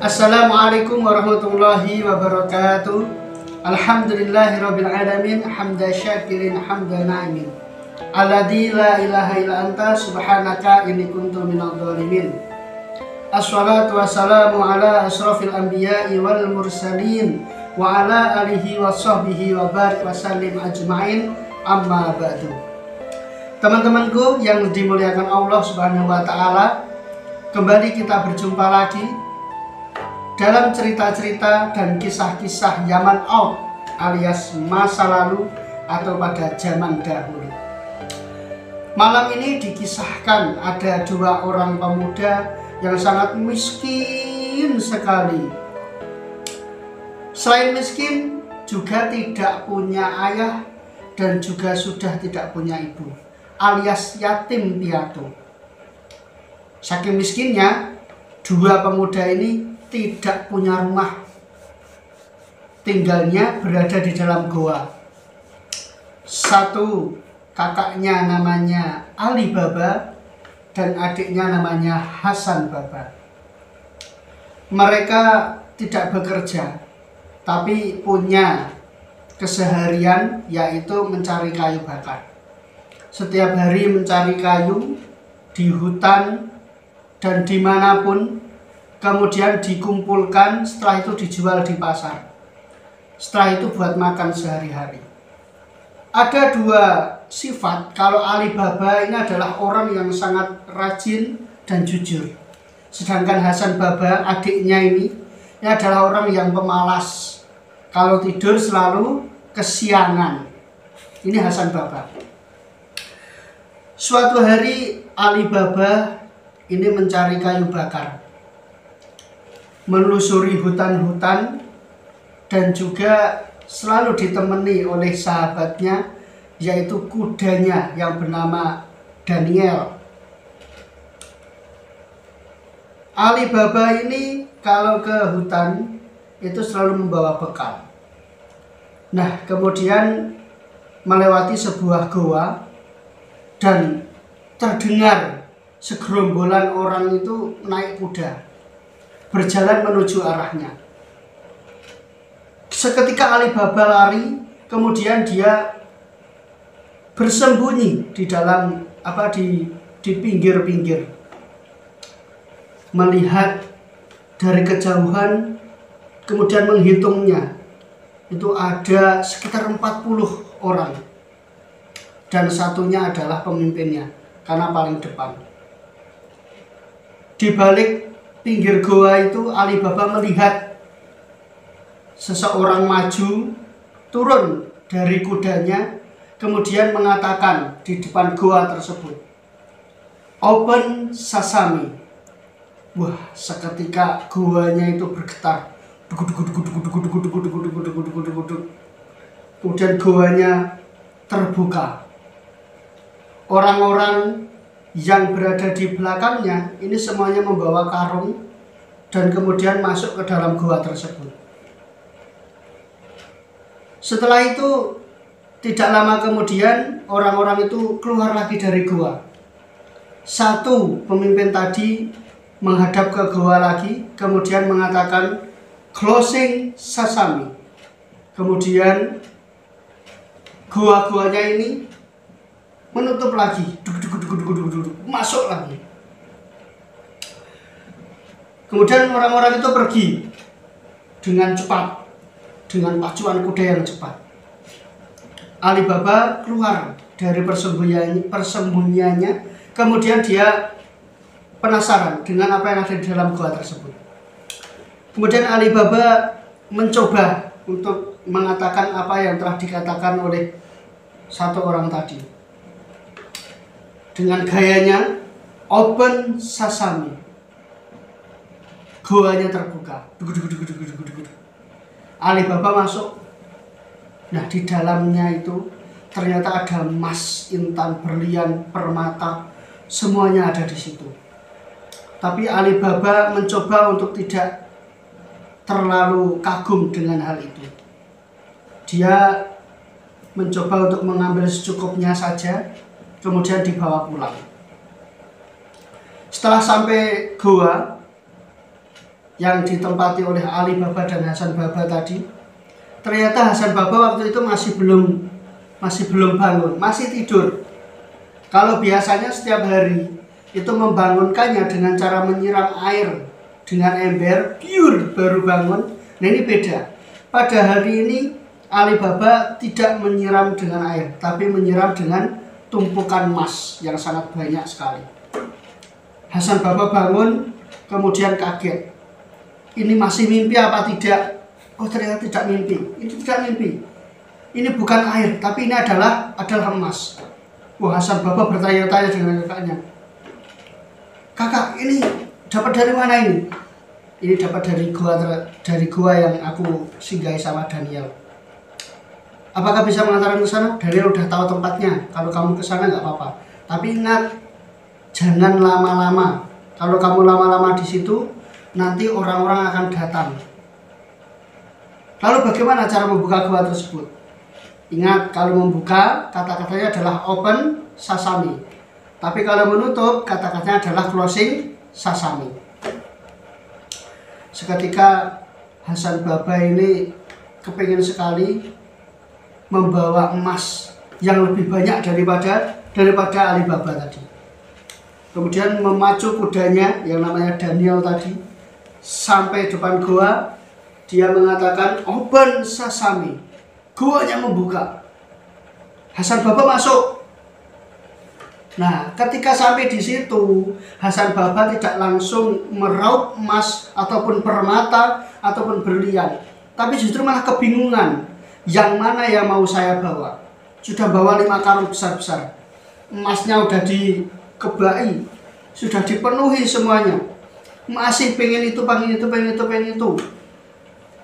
Assalamualaikum warahmatullahi wabarakatuh. Alhamdulillahirabbil alamin, hamda syakirin hamda na'imin. Alladzi la ilaha illa anta subhanaka inni kuntu minadh dhalimin. Assalatu wassalamu ala asrofil anbiya'i wal mursalin wa ala alihi wa sahbihi wa barik wa sallim ajma'in, amma ba'du. Teman-temanku yang dimuliakan Allah Subhanahu wa taala, kembali kita berjumpa lagi dalam cerita-cerita dan kisah-kisah Yaman Out alias masa lalu atau pada zaman dahulu. Malam ini dikisahkan ada dua orang pemuda yang sangat miskin sekali. Selain miskin, juga tidak punya ayah dan juga sudah tidak punya ibu, alias yatim piatu. Saking miskinnya, dua pemuda ini tidak punya rumah, tinggalnya berada di dalam goa. Satu kakaknya namanya Ali Baba dan adiknya namanya Hasan Baba. Mereka tidak bekerja, tapi punya keseharian yaitu mencari kayu bakar. Setiap hari mencari kayu di hutan dan dimanapun, kemudian dikumpulkan, setelah itu dijual di pasar. Setelah itu buat makan sehari-hari. Ada dua sifat. Kalau Ali Baba ini adalah orang yang sangat rajin dan jujur. Sedangkan Hasan Baba, adiknya ini adalah orang yang pemalas. Kalau tidur selalu kesiangan. Ini Hasan Baba. Suatu hari Ali Baba ini mencari kayu bakar, menelusuri hutan-hutan, dan juga selalu ditemani oleh sahabatnya, yaitu kudanya yang bernama Daniel. Ali Baba ini kalau ke hutan itu selalu membawa bekal. Nah, kemudian melewati sebuah goa dan terdengar segerombolan orang itu naik kuda berjalan menuju arahnya. Seketika Ali Baba lari, kemudian dia bersembunyi di dalam di pinggir-pinggir, melihat dari kejauhan, kemudian menghitungnya. Itu ada sekitar 40 orang, dan satunya adalah pemimpinnya karena paling depan. Di balik pinggir goa itu Ali Baba melihat seseorang maju, turun dari kudanya, kemudian mengatakan di depan goa tersebut, "Open sesame." Wah, seketika goanya itu bergetar. Kemudian goanya terbuka. Orang-orang yang berada di belakangnya ini semuanya membawa karung dan kemudian masuk ke dalam goa tersebut. Setelah itu tidak lama kemudian orang-orang itu keluar lagi dari goa. Satu pemimpin tadi menghadap ke goa lagi, kemudian mengatakan closing sesame. Kemudian goa-goanya ini menutup lagi, masuk lagi. Kemudian orang-orang itu pergi dengan cepat, dengan pacuan kuda yang cepat. Ali Baba keluar dari persembunyiannya, kemudian dia penasaran dengan apa yang ada di dalam goa tersebut. Kemudian Ali Baba mencoba untuk mengatakan apa yang telah dikatakan oleh satu orang tadi. Dengan gayanya open sesame, goanya terbuka. Ali Baba masuk. Nah, di dalamnya itu ternyata ada emas, intan, berlian, permata, semuanya ada di situ. Tapi Ali Baba mencoba untuk tidak terlalu kagum dengan hal itu. Dia mencoba untuk mengambil secukupnya saja, kemudian dibawa pulang. Setelah sampai goa, yang ditempati oleh Ali Baba dan Hasan Baba tadi. Ternyata Hasan Baba waktu itu masih belum bangun, masih tidur. Kalau biasanya setiap hari itu membangunkannya dengan cara menyiram air dengan ember, pure baru bangun. Nah ini beda. Pada hari ini Ali Baba tidak menyiram dengan air, tapi menyiram dengan tumpukan emas yang sangat banyak sekali. Hasan Baba bangun, kemudian kaget. Ini masih mimpi apa tidak? Oh ternyata tidak mimpi. Ini tidak mimpi. Ini bukan air, tapi ini adalah emas. Wah, Hasan Baba bertanya-tanya dengan kakaknya. Kakak, ini dapat dari mana ini? Ini dapat dari gua yang aku singgahi sama Daniel. Apakah bisa mengantarkan ke sana? Daniel udah tahu tempatnya. Kalau kamu ke sana nggak apa-apa. Tapi ingat, jangan lama-lama. Kalau kamu lama-lama di situ, nanti orang-orang akan datang. Lalu bagaimana cara membuka gua tersebut? Ingat, kalau membuka, kata-katanya adalah open sasami. Tapi kalau menutup, kata-katanya adalah closing sasami. Seketika Hasan Baba ini kepingin sekali membawa emas yang lebih banyak daripada Ali Baba tadi. Kemudian memacu kudanya yang namanya Daniel tadi sampai depan gua. Dia mengatakan open sasami. Guanya membuka. Hasan Baba masuk. Nah, ketika sampai di situ, Hasan Baba tidak langsung meraup emas ataupun permata ataupun berlian, tapi justru malah kebingungan. Yang mana yang mau saya bawa? Sudah bawa 5 karung besar-besar. Emasnya udah dikebai, sudah dipenuhi semuanya. Masih pengen itu.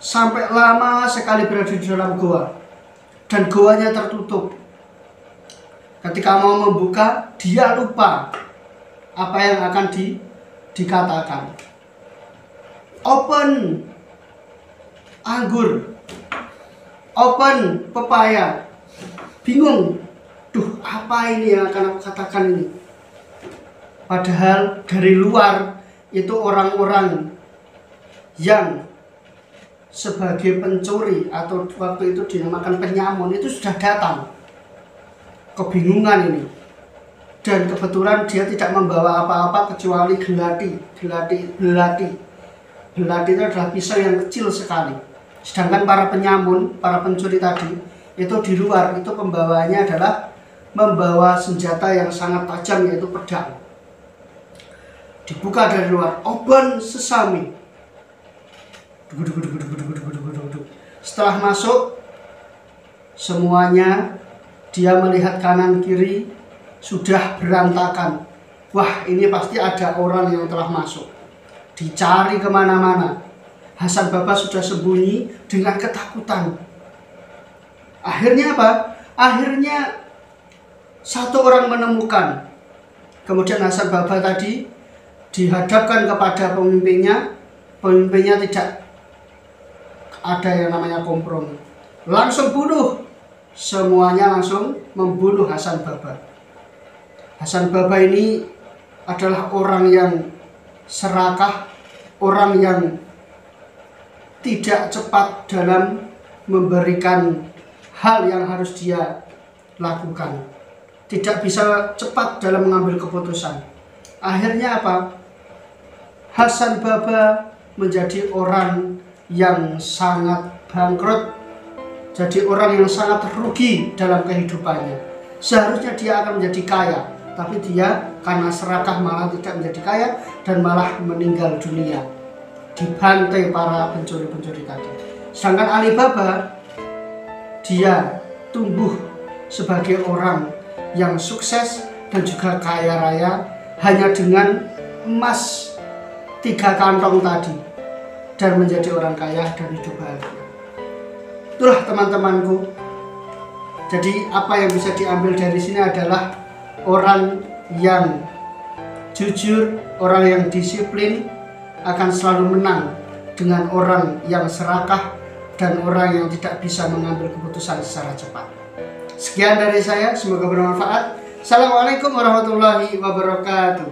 Sampai lama sekali berada di dalam goa. Dan goanya tertutup. Ketika mau membuka, dia lupa apa yang akan dikatakan. Open anggur, open pepaya. Bingung, duh apa ini yang akan aku katakan ini? Padahal dari luar itu orang-orang yang sebagai pencuri atau waktu itu dinamakan penyamun itu sudah datang. Kebingungan ini. Dan kebetulan dia tidak membawa apa-apa kecuali belati. Belati itu adalah pisau yang kecil sekali. Sedangkan para penyamun, para pencuri tadi, itu di luar, itu pembawaannya adalah membawa senjata yang sangat tajam, yaitu pedang. Dibuka dari luar, open sesame. Setelah masuk, semuanya dia melihat kanan kiri sudah berantakan. Wah, ini pasti ada orang yang telah masuk. Dicari kemana-mana. Hasan Baba sudah sembunyi dengan ketakutan. Akhirnya apa? Akhirnya satu orang menemukan. Kemudian Hasan Baba tadi dihadapkan kepada pemimpinnya. Pemimpinnya tidak ada yang namanya kompromi. Langsung bunuh. Semuanya langsung membunuh Hasan Baba. Hasan Baba ini adalah orang yang serakah, orang yang tidak cepat dalam memberikan hal yang harus dia lakukan. Tidak bisa cepat dalam mengambil keputusan. Akhirnya apa? Hasan Baba menjadi orang yang sangat bangkrut. Jadi orang yang sangat rugi dalam kehidupannya. Seharusnya dia akan menjadi kaya, tapi dia karena serakah malah tidak menjadi kaya dan malah meninggal dunia, dibantai para pencuri-pencuri tadi. Sedangkan Ali Baba, dia tumbuh sebagai orang yang sukses dan juga kaya raya hanya dengan emas 3 kantong tadi, dan menjadi orang kaya dan hidup bahagia. Itulah teman-temanku. Jadi apa yang bisa diambil dari sini adalah orang yang jujur, orang yang disiplin akan selalu menang dengan orang yang serakah dan orang yang tidak bisa mengambil keputusan secara cepat. Sekian dari saya, semoga bermanfaat. Assalamualaikum warahmatullahi wabarakatuh.